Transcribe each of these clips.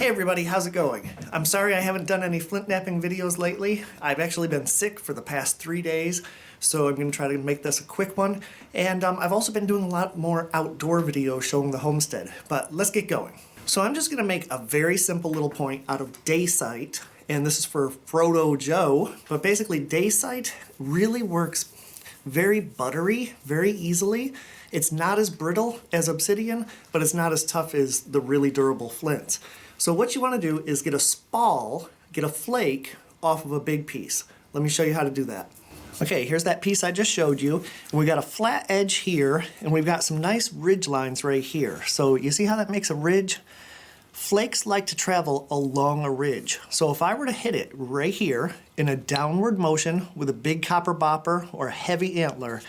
Hey everybody, how's it going? I'm sorry I haven't done any flint knapping videos lately. I've actually been sick for the past 3 days, so I'm going to try to make this a quick one. And I've also been doing a lot more outdoor videos showing the homestead, but let's get going. So I'm just going to make a very simple little point out of dacite, and this is for Frodo Joe, but basically dacite really works very buttery, very easily. It's not as brittle as obsidian, but it's not as tough as the really durable flints. So what you want to do is get a spall, get a flake off of a big piece. Let me show you how to do that. Okay, here's that piece I just showed you. And we've got a flat edge here, and we've got some nice ridge lines right here. So you see how that makes a ridge? Flakes like to travel along a ridge. So if I were to hit it right here in a downward motion with a big copper bopper or a heavy antler,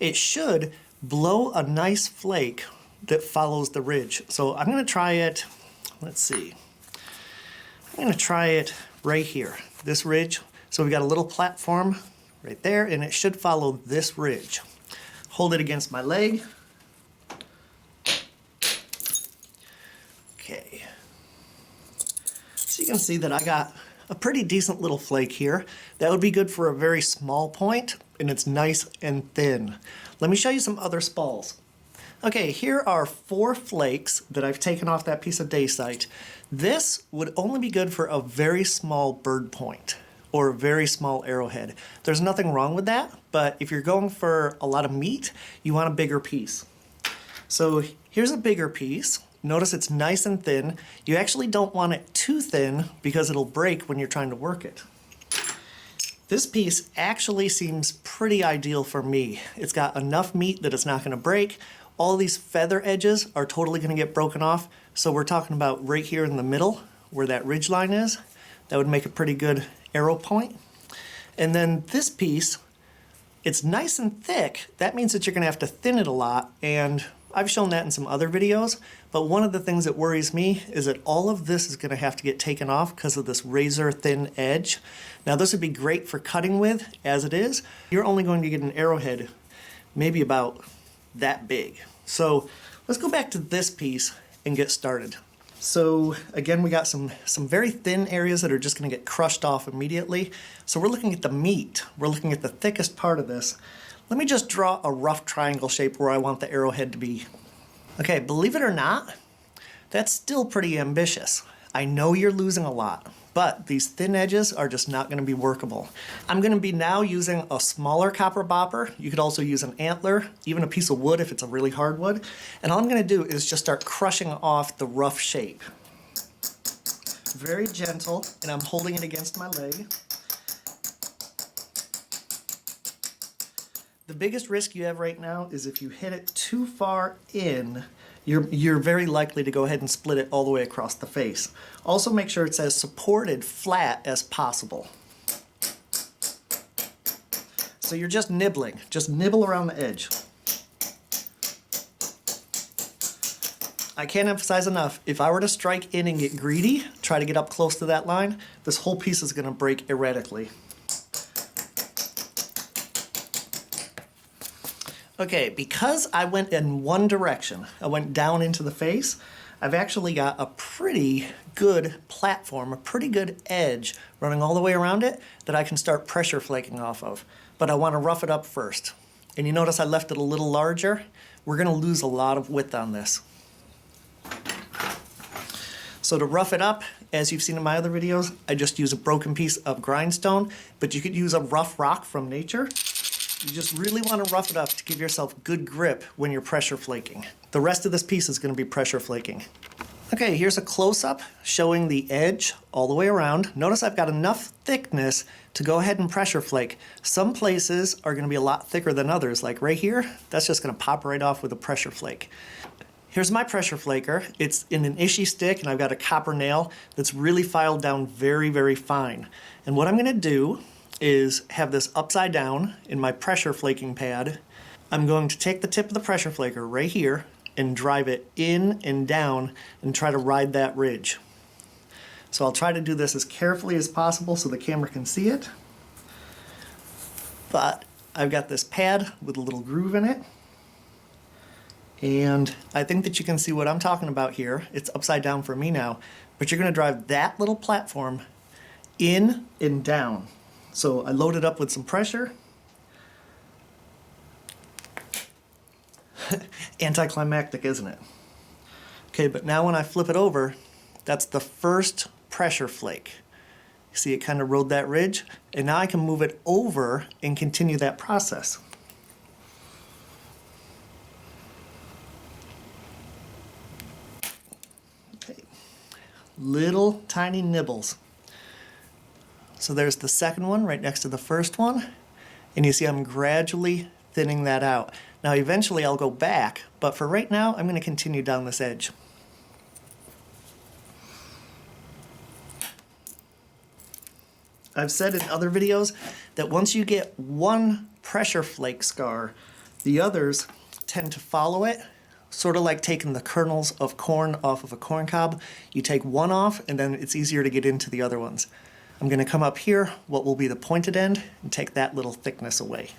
it should blow a nice flake that follows the ridge. So I'm going to try it. Let's see. I'm going to try it right here, this ridge. So we've got a little platform right there, and it should follow this ridge. Hold it against my leg. Okay. So you can see that I got a pretty decent little flake here. That would be good for a very small point, and it's nice and thin. Let me show you some other spalls. Okay, here are 4 flakes that I've taken off that piece of dacite. This would only be good for a very small bird point or a very small arrowhead. There's nothing wrong with that, but if you're going for a lot of meat, you want a bigger piece. So here's a bigger piece. Notice it's nice and thin. You actually don't want it too thin because it'll break when you're trying to work it. This piece actually seems pretty ideal for me. It's got enough meat that it's not going to break. All these feather edges are totally going to get broken off, so we're talking about right here in the middle where that ridge line is. That would make a pretty good arrow point. And then this piece, it's nice and thick. That means that you're going to have to thin it a lot, and I've shown that in some other videos, but one of the things that worries me is that all of this is going to have to get taken off because of this razor thin edge. Now this would be great for cutting with, as it is. You're only going to get an arrowhead maybe about that big. So let's go back to this piece and get started. So again, we got some very thin areas that are just going to get crushed off immediately. So we're looking at the meat. We're looking at the thickest part of this. Let me just draw a rough triangle shape where I want the arrowhead to be. Okay, believe it or not, that's still pretty ambitious. I know you're losing a lot, but these thin edges are just not going to be workable. I'm going to be now using a smaller copper bopper. You could also use an antler, even a piece of wood if it's a really hard wood. And all I'm going to do is just start crushing off the rough shape. Very gentle, and I'm holding it against my leg. The biggest risk you have right now is if you hit it too far in, you're very likely to go ahead and split it all the way across the face. Also make sure it's as supported flat as possible. So you're just nibbling, just nibble around the edge. I can't emphasize enough, if I were to strike in and get greedy, try to get up close to that line, this whole piece is going to break erratically. Okay, because I went in one direction, I went down into the face, I've actually got a pretty good platform, a pretty good edge running all the way around it that I can start pressure flaking off of. But I want to rough it up first. And you notice I left it a little larger? We're going to lose a lot of width on this. So to rough it up, as you've seen in my other videos, I just use a broken piece of grindstone, but you could use a rough rock from nature. You just really want to rough it up to give yourself good grip when you're pressure flaking. The rest of this piece is going to be pressure flaking. Okay, here's a close-up showing the edge all the way around. Notice I've got enough thickness to go ahead and pressure flake. Some places are going to be a lot thicker than others, like right here. That's just going to pop right off with a pressure flake. Here's my pressure flaker. It's in an ishy stick, and I've got a copper nail that's really filed down very, very fine. And what I'm going to do is have this upside down in my pressure flaking pad. I'm going to take the tip of the pressure flaker right here and drive it in and down and try to ride that ridge. So I'll try to do this as carefully as possible so the camera can see it. But I've got this pad with a little groove in it. And I think that you can see what I'm talking about here. It's upside down for me now, but you're gonna drive that little platform in and down. So I load it up with some pressure. Anticlimactic, isn't it? Okay, but now when I flip it over, that's the first pressure flake. See, it kind of rode that ridge, and now I can move it over and continue that process. Okay, little tiny nibbles. So there's the second one right next to the first one, and you see I'm gradually thinning that out. Now eventually I'll go back, but for right now I'm going to continue down this edge. I've said in other videos that once you get one pressure flake scar, the others tend to follow it, sort of like taking the kernels of corn off of a corn cob. You take one off and then it's easier to get into the other ones. I'm going to come up here, what will be the pointed end, and take that little thickness away.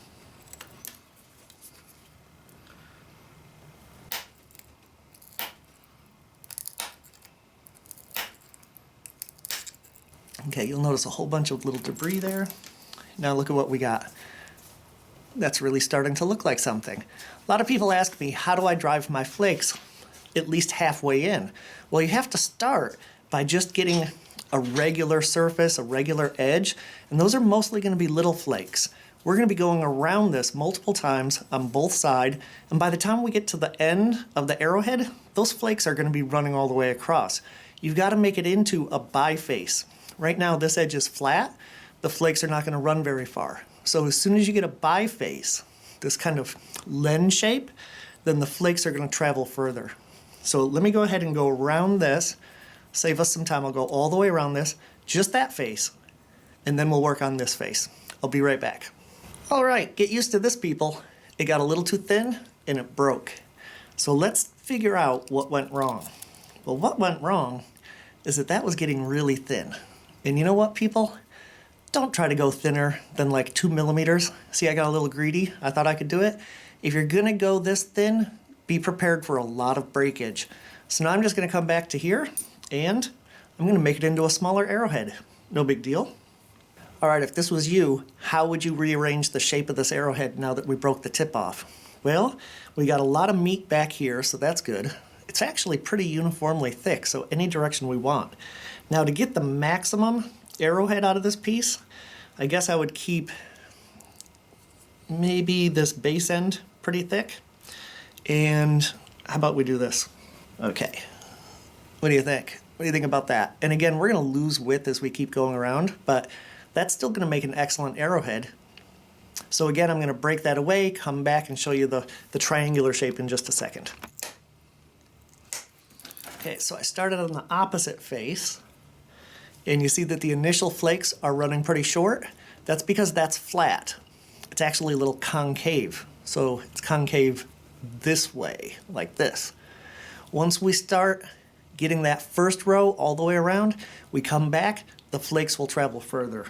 Okay, you'll notice a whole bunch of little debris there. Now look at what we got. That's really starting to look like something. A lot of people ask me, how do I drive my flakes at least halfway in? Well, you have to start by just getting a regular surface, a regular edge, and those are mostly going to be little flakes. We're going to be going around this multiple times on both sides, and by the time we get to the end of the arrowhead, those flakes are going to be running all the way across. You've got to make it into a biface. Right now this edge is flat, the flakes are not going to run very far. So as soon as you get a biface, this kind of lens shape, then the flakes are going to travel further. So let me go ahead and go around this, save us some time. I'll go all the way around this, just that face, and then we'll work on this face. I'll be right back. All right, get used to this, people. It got a little too thin and it broke. So let's figure out what went wrong. Well, what went wrong is that was getting really thin. And you know what, people? Don't try to go thinner than like 2 millimeters. See, I got a little greedy. I thought I could do it. If you're gonna go this thin, be prepared for a lot of breakage. So now I'm just gonna come back to here and I'm gonna make it into a smaller arrowhead. No big deal. All right, if this was you, how would you rearrange the shape of this arrowhead now that we broke the tip off? Well, we got a lot of meat back here, so that's good. It's actually pretty uniformly thick, so any direction we want. Now to get the maximum arrowhead out of this piece, I guess I would keep maybe this base end pretty thick. And how about we do this? Okay, what do you think? What do you think about that? And again, we're gonna lose width as we keep going around, but that's still gonna make an excellent arrowhead. So again, I'm gonna break that away, come back and show you the triangular shape in just a second. Okay, so I started on the opposite face, and you see that the initial flakes are running pretty short. That's because that's flat. It's actually a little concave. So it's concave this way, like this. Once we start getting that first row all the way around, we come back, the flakes will travel further.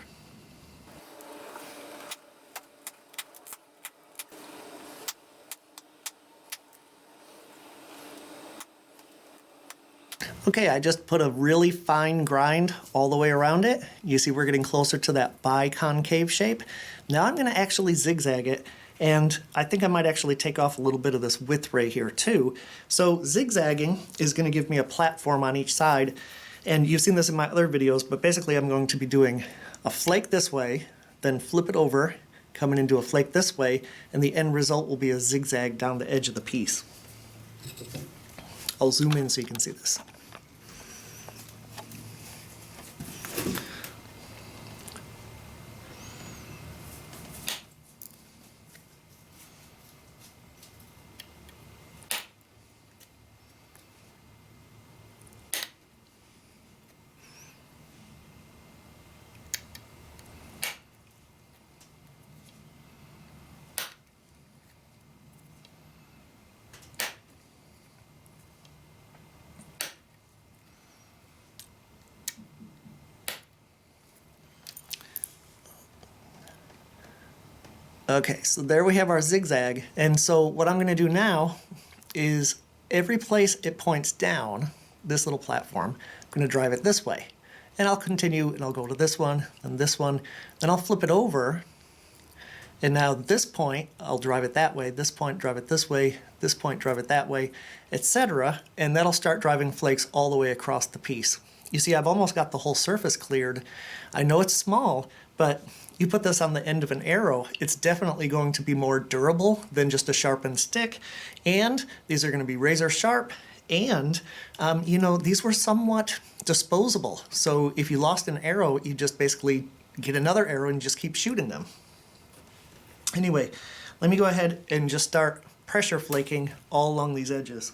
Okay, I just put a really fine grind all the way around it. You see we're getting closer to that biconcave shape. Now I'm gonna actually zigzag it, and I think I might actually take off a little bit of this width right here too. So zigzagging is gonna give me a platform on each side, and you've seen this in my other videos, but basically I'm going to be doing a flake this way, then flip it over, coming into a flake this way, and the end result will be a zigzag down the edge of the piece. I'll zoom in so you can see this. Okay, so there we have our zigzag. And so what I'm gonna do now is every place it points down, this little platform, I'm going to drive it this way. And I'll continue and I'll go to this one and this one. Then I'll flip it over. And now this point, I'll drive it that way. This point, drive it this way. This point, drive it that way, etc. And that'll start driving flakes all the way across the piece. You see, I've almost got the whole surface cleared. I know it's small, but you put this on the end of an arrow, it's definitely going to be more durable than just a sharpened stick. And these are going to be razor sharp. And, you know, these were somewhat disposable. So if you lost an arrow, you just basically get another arrow and just keep shooting them. Anyway, let me go ahead and just start pressure flaking all along these edges.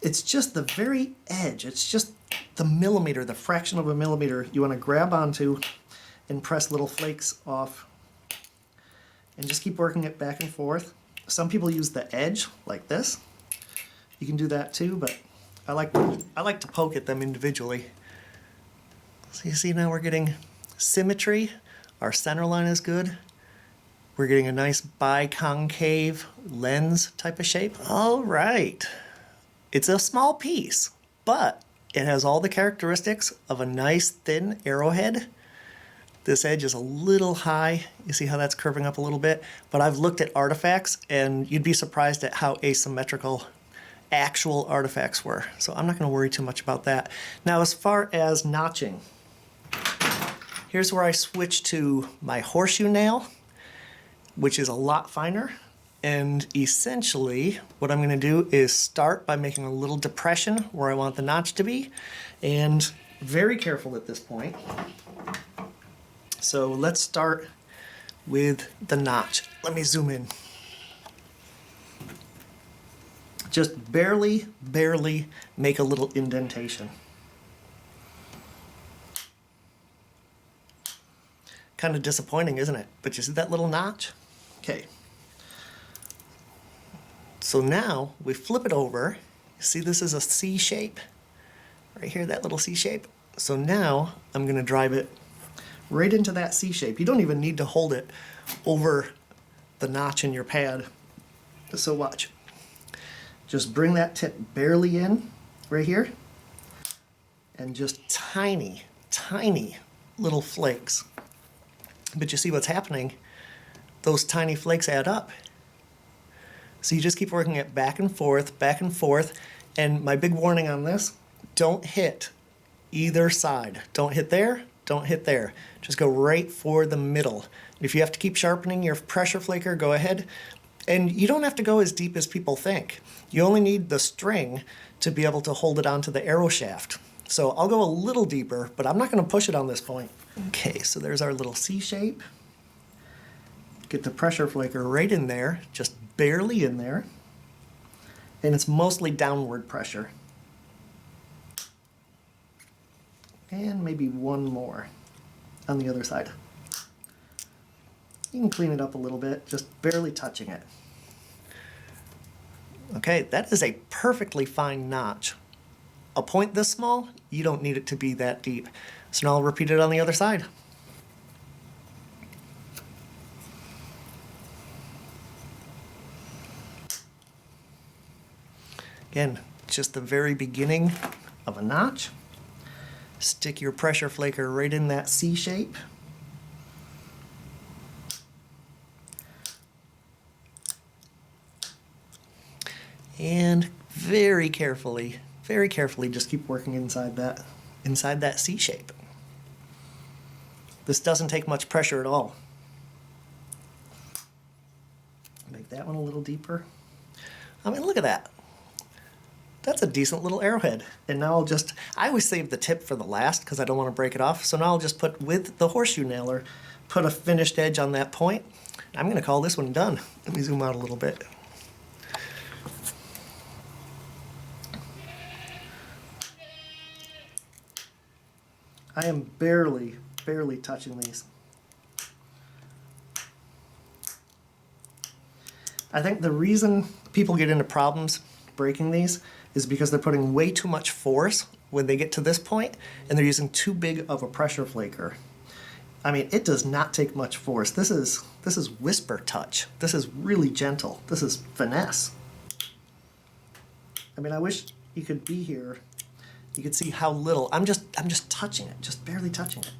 It's just the very edge. It's just the millimeter, the fraction of a millimeter you want to grab onto and press little flakes off. And just keep working it back and forth. Some people use the edge like this. You can do that too, but I like to poke at them individually. So you see now we're getting symmetry. Our center line is good. We're getting a nice biconcave lens type of shape. All right. It's a small piece, but it has all the characteristics of a nice thin arrowhead. This edge is a little high. You see how that's curving up a little bit? But I've looked at artifacts and you'd be surprised at how asymmetrical actual artifacts were. So I'm not going to worry too much about that. Now, as far as notching, here's where I switch to my horseshoe nail, which is a lot finer. And essentially, what I'm going to do is start by making a little depression where I want the notch to be, and very careful at this point. So let's start with the notch. Let me zoom in. Just barely make a little indentation. Kind of disappointing, isn't it? But you see that little notch? Okay. So now we flip it over. You see this is a C shape? Right here, that little C shape. So now I'm going to drive it right into that C shape. You don't even need to hold it over the notch in your pad. So watch. Just bring that tip barely in right here and just tiny little flakes. But you see what's happening? Those tiny flakes add up. So you just keep working it back and forth, and my big warning on this, don't hit either side. Don't hit there, don't hit there. Just go right for the middle. If you have to keep sharpening your pressure flaker, go ahead. And you don't have to go as deep as people think. You only need the string to be able to hold it onto the arrow shaft. So I'll go a little deeper, but I'm not going to push it on this point. Okay, so there's our little C shape. Get the pressure flaker right in there, just barely in there. And it's mostly downward pressure. And maybe one more on the other side. You can clean it up a little bit, just barely touching it. Okay, that is a perfectly fine notch. A point this small, you don't need it to be that deep. So now I'll repeat it on the other side. Again, just the very beginning of a notch. Stick your pressure flaker right in that C shape. And very carefully just keep working inside that C shape. This doesn't take much pressure at all. Make that one a little deeper. I mean, look at that. That's a decent little arrowhead. And now I always save the tip for the last because I don't want to break it off. So now I'll just put, with the horseshoe nailer, put a finished edge on that point. I'm going to call this one done. Let me zoom out a little bit. I am barely touching these. I think the reason people get into problems breaking these is because they're putting way too much force when they get to this point and they're using too big of a pressure flaker. I mean, it does not take much force. This is whisper touch. This is really gentle. This is finesse. I mean, I wish you could be here. You could see how little. I'm just touching it, just barely touching it.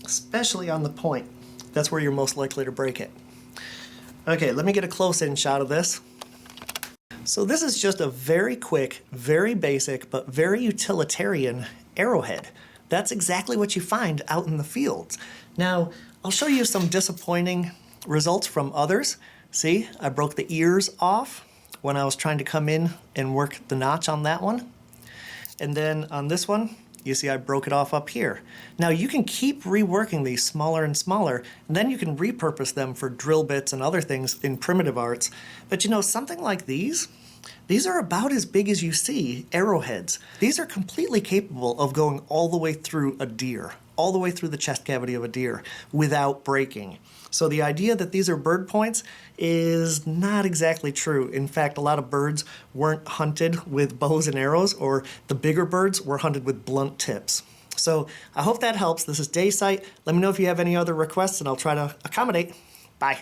Especially on the point. That's where you're most likely to break it. Okay, let me get a close-in shot of this. So this is just a very quick, very basic, but very utilitarian arrowhead. That's exactly what you find out in the fields. Now, I'll show you some disappointing results from others. See, I broke the ears off when I was trying to come in and work the notch on that one. And then on this one, you see I broke it off up here. Now you can keep reworking these smaller and smaller, and then you can repurpose them for drill bits and other things in primitive arts. But you know, something like these are about as big as you see arrowheads. These are completely capable of going all the way through a deer, all the way through the chest cavity of a deer without breaking. So the idea that these are bird points is not exactly true. In fact, a lot of birds weren't hunted with bows and arrows, or the bigger birds were hunted with blunt tips. So I hope that helps. This is Day Sight. Let me know if you have any other requests and I'll try to accommodate. Bye.